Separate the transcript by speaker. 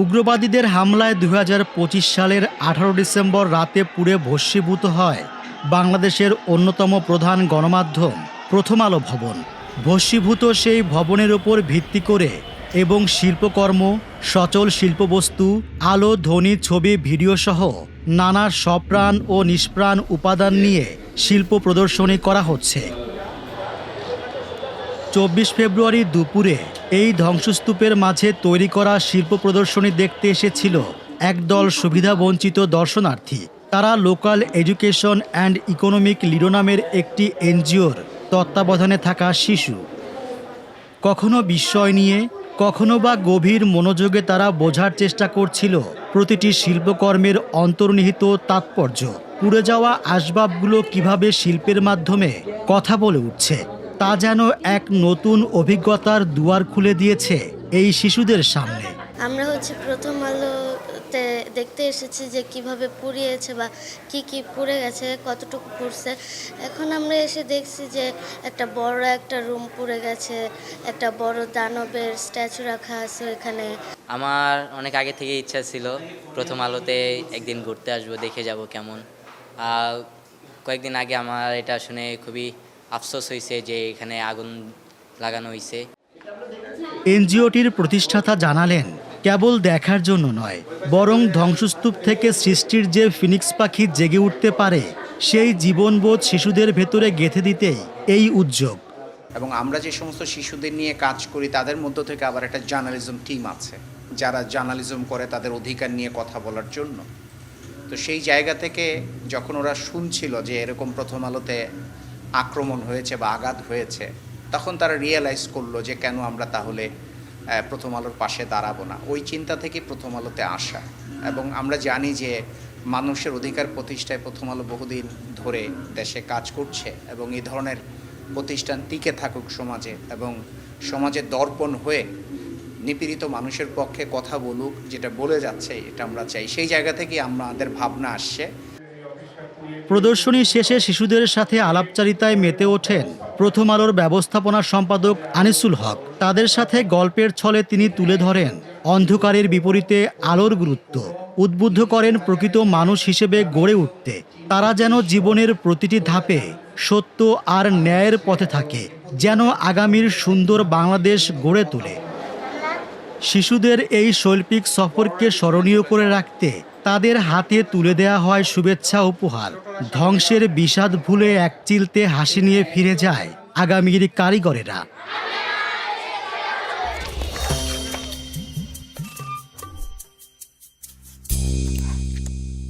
Speaker 1: উগ্রবাদীদের হামলায় ২০২৫ সালের ১৮ ডিসেম্বর রাতে পুড়ে ভস্মীভূত হয় বাংলাদেশের অন্যতম প্রধান গণমাধ্যম প্রথম আলো ভবন। ভস্মীভূত সেই ভবনের ওপর ভিত্তি করে এবং শিল্পকর্ম, সচল শিল্পবস্তু, আলো, ধ্বনি, ছবি, ভিডিও সহ নানা সপ্রাণ ও নিষ্প্রাণ উপাদান নিয়ে শিল্প প্রদর্শনী করা হচ্ছে। ২৪ ফেব্রুয়ারি দুপুরে এই ধ্বংসস্তূপের মাঝে তৈরি করা শিল্প প্রদর্শনী দেখতে এসেছিল একদল সুবিধাবঞ্চিত দর্শনার্থী। তারা লোকাল এডুকেশন অ্যান্ড ইকোনমিক লিডো নামের একটি এনজিওর তত্ত্বাবধানে থাকা শিশু। কখনো বিস্ময় নিয়ে, কখনো বা গভীর মনোযোগে তারা বোঝার চেষ্টা করছিল প্রতিটি শিল্পকর্মের অন্তর্নিহিত তাৎপর্য। পুড়ে যাওয়া আসবাবগুলো কিভাবে শিল্পের মাধ্যমে কথা বলে উঠছে তা যেন এক নতুন অভিজ্ঞতার দুয়ার খুলে দিয়েছে এই শিশুদের সামনে।
Speaker 2: আমরা প্রথম আলোতে দেখতে এসেছি যে কিভাবে পুড়িয়েছে বা কি পুড়ে গেছে, কতটুকু পুড়ছে। এখন আমরা এসে দেখছি যে একটা রুম পুড়ে গেছে, একটা বড় দানবের স্ট্যাচু রাখা আছে এখানে।
Speaker 3: আমার অনেক আগে থেকে ইচ্ছা ছিল প্রথম আলোতে একদিন ঘুরতে আসবো, দেখে যাব কেমন। কয়েকদিন আগে আমার এটা শুনে খুবই আফসোস হয়েছে যে এখানে আগুন লাগানো হয়েছে।
Speaker 1: এনজিওটির প্রতিষ্ঠাতা জানালেন, কেবল দেখার জন্য নয়, বরং ধ্বংসস্তূপ থেকে সৃষ্টির যে ফিনিক্স পাখি জেগে উঠতে পারে সেই জীবনবোধ শিশুদের ভেতরে গেঁথে দিতেই এই উদ্যোগ।
Speaker 4: এবং আমরা যে সমস্ত শিশুদের নিয়ে কাজ করি তাদের মধ্য থেকে আবার একটা জার্নালিজম টিম আছে, যারা জার্নালিজম করে তাদের অধিকার নিয়ে কথা বলার জন্য। তো সেই জায়গা থেকে যখন ওরা শুনছিল যে এরকম প্রথম আলোতে আক্রমণ হয়েছে বা আঘাত হয়েছে, তখন তারা রিয়েলাইজ করলো যে কেন আমরা তাহলে প্রথম আলোর পাশে দাঁড়াবো না। ওই চিন্তা থেকে প্রথম আলোতে আসা। এবং আমরা জানি যে মানুষের অধিকার প্রতিষ্ঠায় প্রথম আলো বহুদিন ধরে দেশে কাজ করছে এবং এই ধরনের প্রতিষ্ঠান টিকে থাকুক সমাজে এবং সমাজের দর্পণ হয়ে নিপীড়িত মানুষের পক্ষে কথা বলুক, যেটা বলে যাচ্ছে এটা আমরা চাই। সেই জায়গা থেকে আমাদের ভাবনা আসছে।
Speaker 1: প্রদর্শনী শেষে শিশুদের সাথে আলাপচারিতায় মেতে ওঠেন প্রথম আলোর ব্যবস্থাপনা সম্পাদক আনিসুল হক। তাদের সাথে গল্পের ছলে তিনি তুলে ধরেন অন্ধকারের বিপরীতে আলোর গুরুত্ব, উদ্বুদ্ধ করেন প্রকৃত মানুষ হিসেবে গড়ে উঠতে। তারা যেন জীবনের প্রতিটি ধাপে সত্য আর ন্যায়ের পথে থাকে, যেন আগামীর সুন্দর বাংলাদেশ গড়ে তোলে। শিশুদের এই শৈল্পিক সফরকে স্মরণীয় করে রাখতে তাদের হাতে তুলে দেয়া হয় শুভেচ্ছা উপহার। ধ্বংসের বিষাদ ভুলে একচিলতে হাসি নিয়ে ফিরে যায় আগামীর কারিগরেরা।